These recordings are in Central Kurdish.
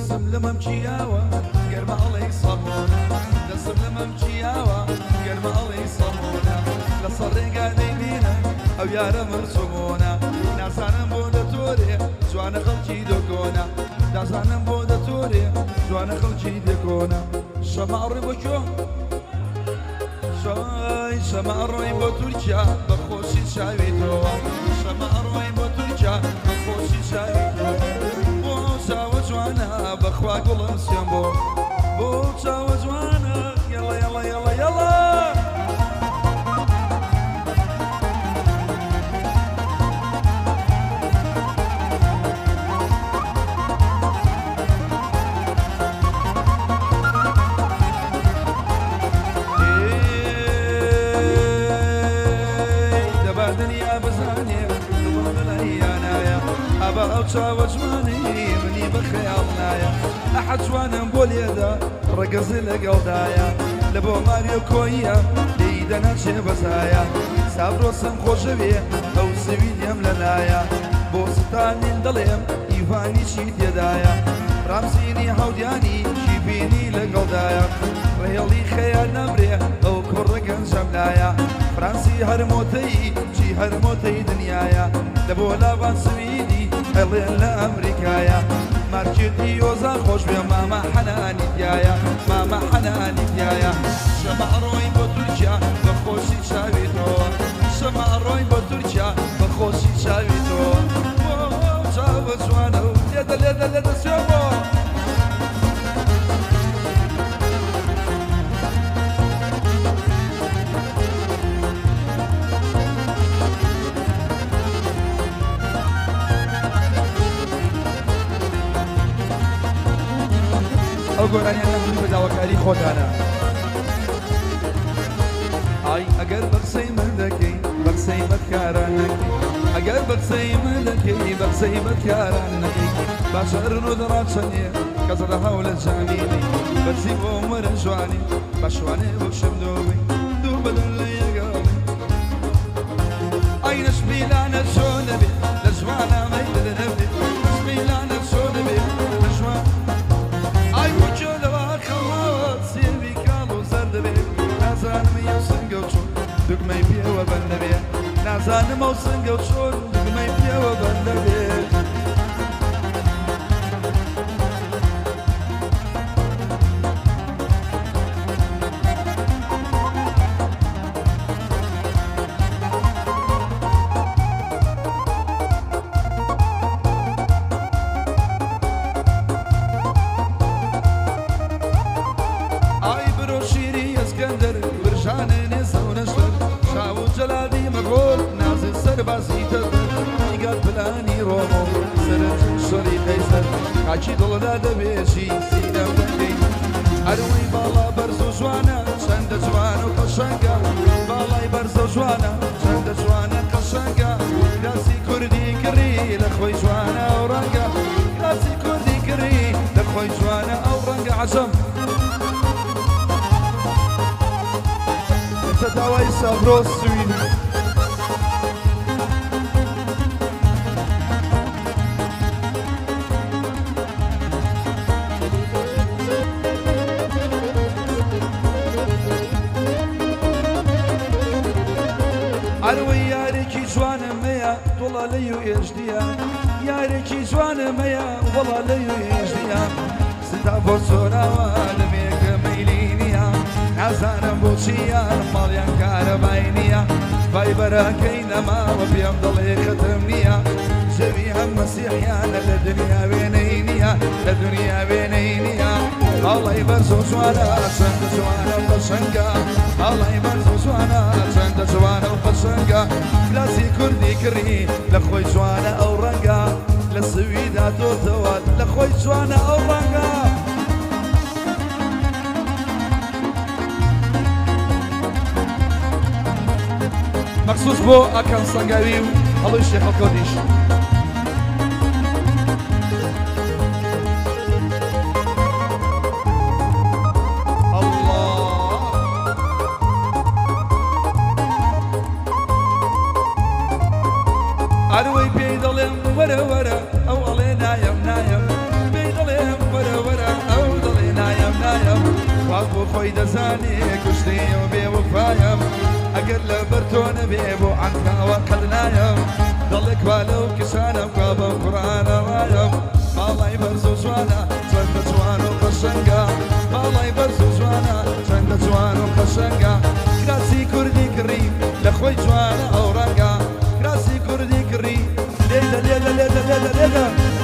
دەسم لە مەمچیاوە گەرمە ئەڵێی سەمونە دەسم لە مەمچیاوە گەرمە ئەڵێی سەمونە لەسەر ڕێگا دەیبینە ئەو یارە مرسومۆنە نازانم بۆ دەتۆرێ جوانە خەڵکی دۆکۆنە دازانم بۆ دەتۆرێ جوانە خەڵکی دێکۆنە شەمە ئەڕێ بۆ کۆ شەمە ئەڕۆی بۆ تورکیا بە خۆشی چاوی تۆوە شەمە ئەڕۆی بۆ تورکیا بە خۆشی چاوی بۆ چاوە جوانە بەخوا گوڵم سێم بۆ چاوە جوانە یەڵە یەڵە یەڵە یەڵە ئەو چاوە جوانی منی بە خەیاڵ نایە ئەحەد جوانم بۆ لێدا ڕەگەزی لەگەڵدایە لە بۆ ماریۆ کۆیە لێیدە نەچێ بەزایە سابرۆسم خۆشەوێ ئەو سویدیم لەلایە بۆ ستانین دەڵێم ئیڤانی چی تێدایە ڕامزینی هەودیانی شیبینی لەگەڵدایە ڕێڵی خەیان نەمرێ ئەو کوڕە گەنجەم لایە فرانسی هەرمۆتەی چی هەرمۆتەی دنیایە لە بۆ لاوان سویدی ئەڵێن لە ئەمریکایە مارکێتی یۆزا خۆش بێ مامە حەنانی تایە مامە حەنانی تایە شەمە ئەڕۆی بۆ تورکیا بە خۆشی چاوی تۆوە شەمە ئەڕۆی بۆ تورکیا بە خۆشی چاوی تۆوە بۆ چاوە جوانە و لێدە لێدە لێدە سوێبۆ ئەو گۆرانیان نەبوونی بە داواکاری خۆتانە ئای ئەگەر بە قسەی من دەکەی بە قسەی بەدکاران نەکەی ئەگەر بە قسەی من دەکەی بە قسەی بەدکاران نەکەی باشە ڕن و دەڕاچەنێ کەس لە هەولە جامینی بەرزی بۆ وەرە جوانی بە شوانێ بەخشم دۆوی دوو بەدەن لە یەگەڵی ئای نەشمیلانە چۆ نەبێ لە جوانامەی بدە نەبێ نەشمیلانە چۆ نەبێ لە جوان ئای وەکێ لەوە خەڵەوە سێوی کاڵ و زەر دەبێ نازانم ئەو سنگە و چۆن دوگمەی پێوە بەندە بێ نازانم ئەو سنگە و چۆن دوگمەی پێوە بەندە بێ حاجی دڵدا دەبێژی سینەم دەکەی هەروەی باڵا بەرز و جوانە چەندە جوان و قەشەنگە باڵای بەرز و جوانە چەندە جوانە قەشەنگە کراسی کوردی کڕی لە خۆی جوانە ئەو ڕەنگە کراسی کوردی کڕی لە خۆی جوانە ئەو ڕەنگە عەجەم ئێستا داوای سابرۆس سوین هەروەی یارێکی جوانم هەیە دڵە لەی و ئێژدیە یارێکی جوانم هەیە وەڵا لەی و ئێژدیە ستا بۆ چۆراوە لەمێکە مەیلی نییە نازانم بۆچی یار ماڵیان کارەبای نییە بای بەراکەی نەماوە پێم دڵێ خەتم نییە جەوی هەم مەسیحیانە لە دنیا وێنەی نییە لە دنیا وێنەی نییە ئاڵای بەرز و جوانە چەندە جوانە و قەشەنگە ئاڵای بەرز و جوانە چەندە جوانە و قەشەنگە کلاسی کوردی کڕی لە خۆی جوانە ئەو ڕەنگە لە سویدا تۆتەوە لە خۆی جوانە ئەو ڕەنگە مەخسوس بۆ ئاکەم سەنگاوی و هەڵۆی شێخەڵکۆتیش هەروەی پێی دەڵێم وەرە وەرە ئەو ئەڵێ نایم نایم پێی دەڵێم وەرە جواني كشتي وبي وفايم أقل برتون بيبو عنك وقدنايم ضلك بالو كسانم قابم قرآن رايم الله يبرزو جوانا سند جوانو قشنقا الله يبرزو جوانا سند جوانو قشنقا كراسي كردي كريم لخوي جوانا أورانقا كراسي كردي كريم ليلة ليلة ليلة ليلة ليلة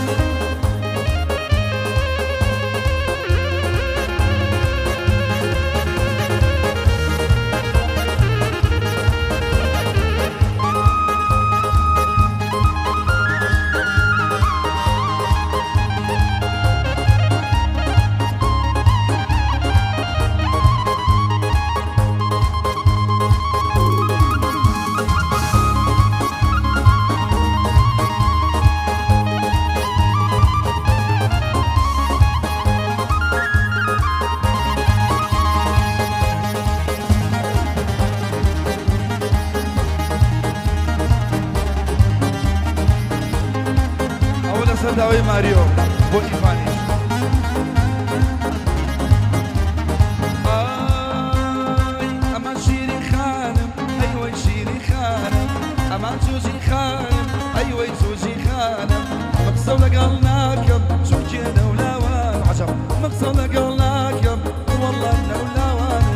داوي ماريو بو إيفانيش أما شيري خانم أيوة شيري خانم أما جوجي خانم أيوة جوجي خانم مقصود قلناكم شو كذا ولا وان عجب مقصود قلناكم والله ولا وان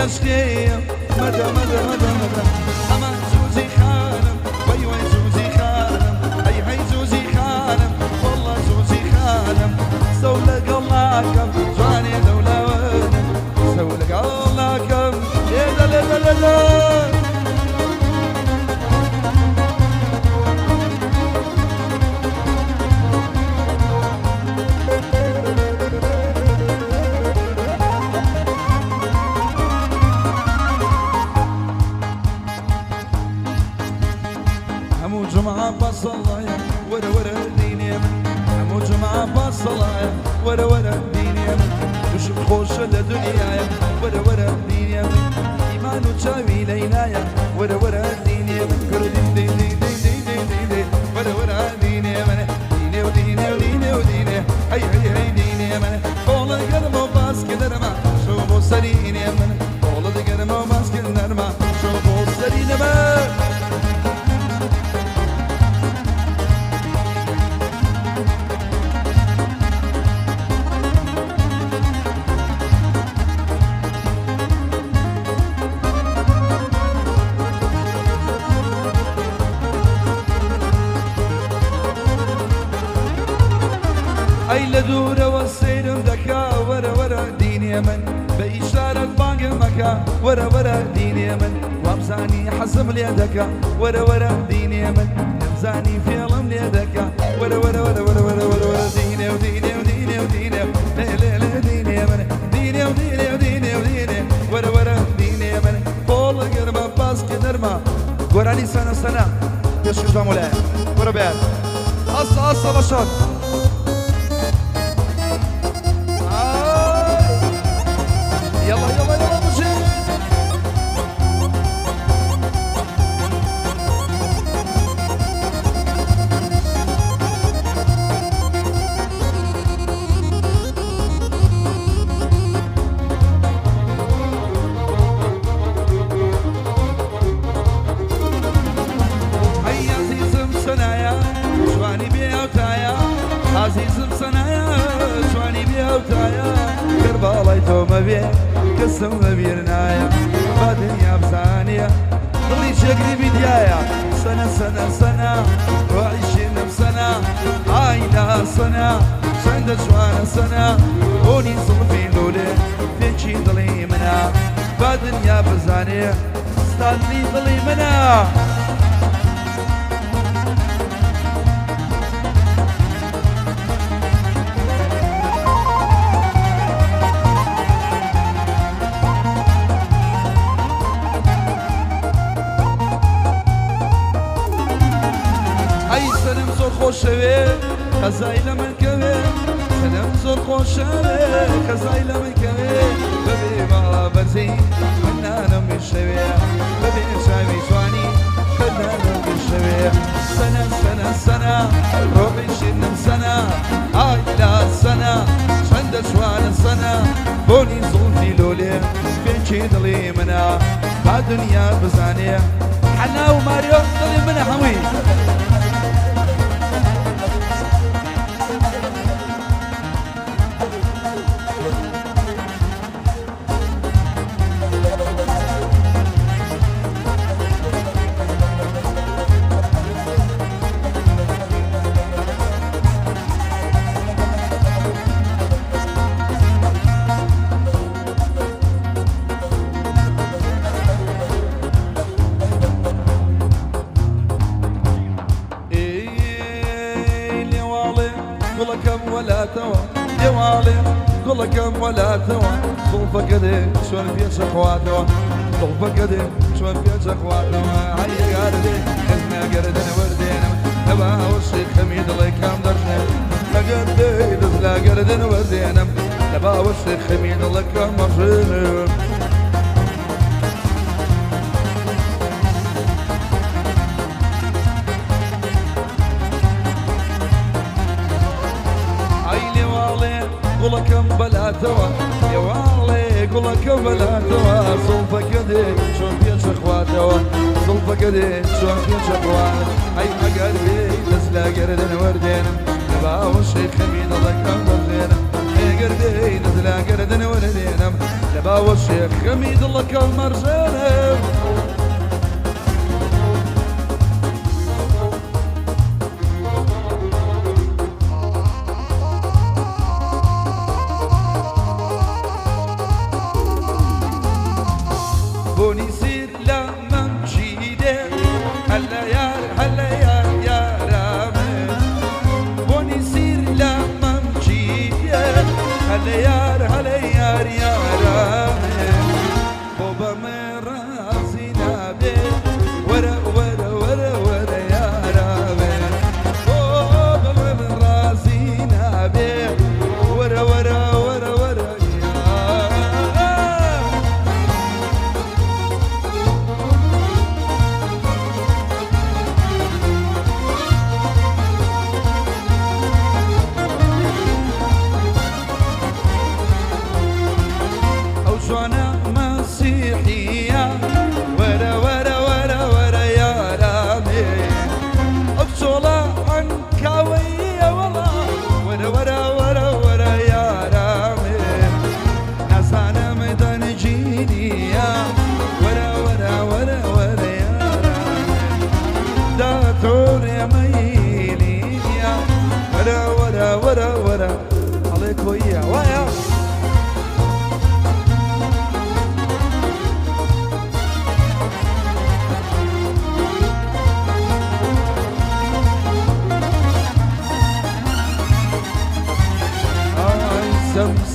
يشكيم مدى مدى مدى مدى أما جوزي خانم وي وي جوزي خانم أي هي جوزي خانم والله جوزي خانم سولك اللهكم جواني دولة ونم سولك اللهكم لا لا لا لا لا جمعة بصلايا ورا ورا دين يمن همو جمعة بصلايا ورا ورا دين يمن وش خوش لدنيايا ورا ورا دين يمن إيمان وشاوي ليلايا ورا ورا دين يمن كردين دين دين دين دين دين دين دين ورا ورا دين يمن دين ودين ودين ودين هي هي هي دين يمن قول القلب وباس كدرما شوفوا سرين يمن قول القلب وباس كدرما شوفوا سرين يمن أي لدورة والسير ذكا ورا ورا دين يمن بإشارة باقي مكا ورا ورا دين يمن وابزاني حسب ليدك ورا ورا دين يمن نبزاني في علم ليدك ورا ورا ورا ورا ورا ورا ورا دين ودين ودين ودين لا لا لا دين يمن دين ودين ودين ودين ورا ورا دين يمن قول قرما باس كدرما وراني سنة سنة يشوف مولاي ورا بعد أصا أصا بشر يلا يلا يلا مشي هيا عزيزم سنايا شواني بيوتايا عزيزم سنايا شواني بيوتايا كربالي توما بيه قسم بيرنايا بدنيا بثانية ضلي شقلي بداية سنة سنة سنة وعيشين بسنة عاينا سنة سند شوانا سنة وني صلفي لولي فينشي ضلي منا بدنيا بثانية استاذني ضلي منا خوشوي خزاي لمن كوي سلام زور خوشوي خزاي لمن كوي ببي ما برزي فنانم بالشوي ببي شاوي شواني فنانم بالشوي سنة سنة سنة روحي شنم سنة هاي لا سنة شند شوان سنة بوني زولتي لولي فين شي ضلي منا هالدنيا بزانية حنا وماريو ضلي منا حوي كم ولا توا يوالي كل كم ولا توا صوفة كده شون في شخواتوا صوفة كده شون في شخواتوا هيا قاردي اسمع قردنا وردينا نبا وشي خميد الله كم درجنا قردي بزلا قردنا وردينا نبا وشي خميد الله كم مرجنا قولكم بلا توا يا والله قولكم بلا توا صوفة كده شون في شخواتوا صوفة كده شون في شخوات هاي قلبي تسلا قردن وردين نبا وشي خمين الله كم وردين هاي قلبي تسلا قردن وردين نبا وشي خمين الله كم مرجين بوني سير لما مشيده هلا يا رامي بوني سير لما مشيده هلا يا رامي بابا من راسنا بيه ورا ورا ورا ورا يا رامي بابا من راسنا بيه ورا ورا ورا ورا أنا مسيحية ورا ورا ورا ورا يا رامي أبصولا عنك ويا والله ورا ورا ورا ورا يا رامي ناس أنا ميدان جينية ورا ورا ورا ورا يا رامي داتور يا ميلي ورا ورا ورا ورا عليك ويا ويا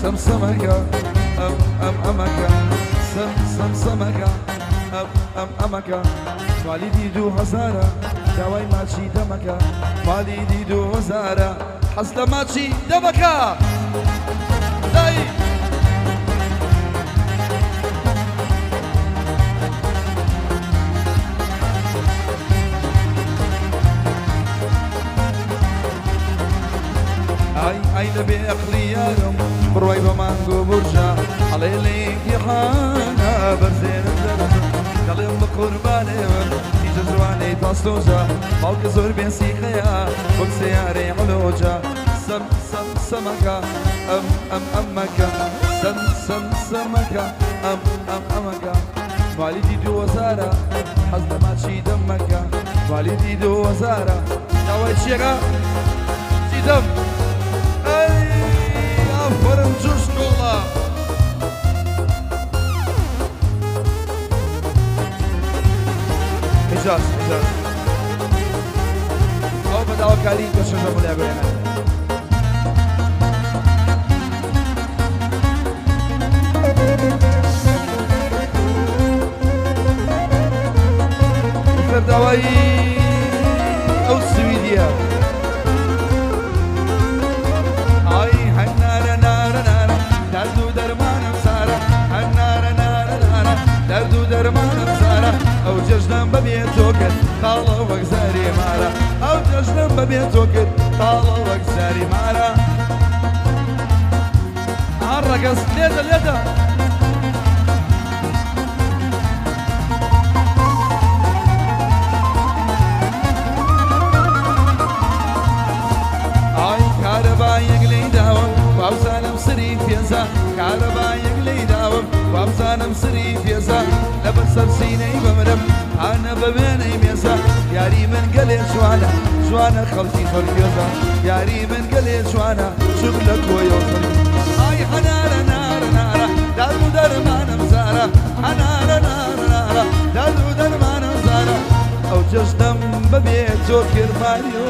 سم سمكة أمكة سم سمكة أمكة والدي دو هزارة دواي ماشي دمكة والدي دو هزارة حصل ماشي دمكة داي أي نبي أخليارم بروي بمانجو برجع علي ليك يا حانا برزين الدرجة قلم بقرباني يجزواني تصلوجا مالك زور بين سيخيا فوق سياري علوجا سمكة أمكة سمكة أمكة والدي دو وزارة حزن ماشي دمكة والدي دو وزارة نوي شيخة شي دم فرن جوش والله حجاز او بدأوا كارين كشجروا لعبوا هنا فردوي او السويدية ببێت تۆ کرد تاڵە وەک زاری مارە ئەو جەژنم ببێت تۆ کرد تاڵە وەک زاری مارە ڕەگەز لێدە لێدە کارەبایەک لێی داوم وابزانم سری پێزە کارەبایەک لێی داوم وابزانم سری پێزە لەبەر سەر سینەی بمرم هانە ببێنەی مێزە یاری من گەلێ جوانە جوانە خەڵکی خۆرگێزە یاری من گەلێ جوانە چوب لە کۆیە ئای هەنارە نارە نارە داد و دەرمانم زارە هەنارە نارە نارە داد و دەرمانم زارە ئەو جەژنەم بەبێ تۆ کرمانیۆ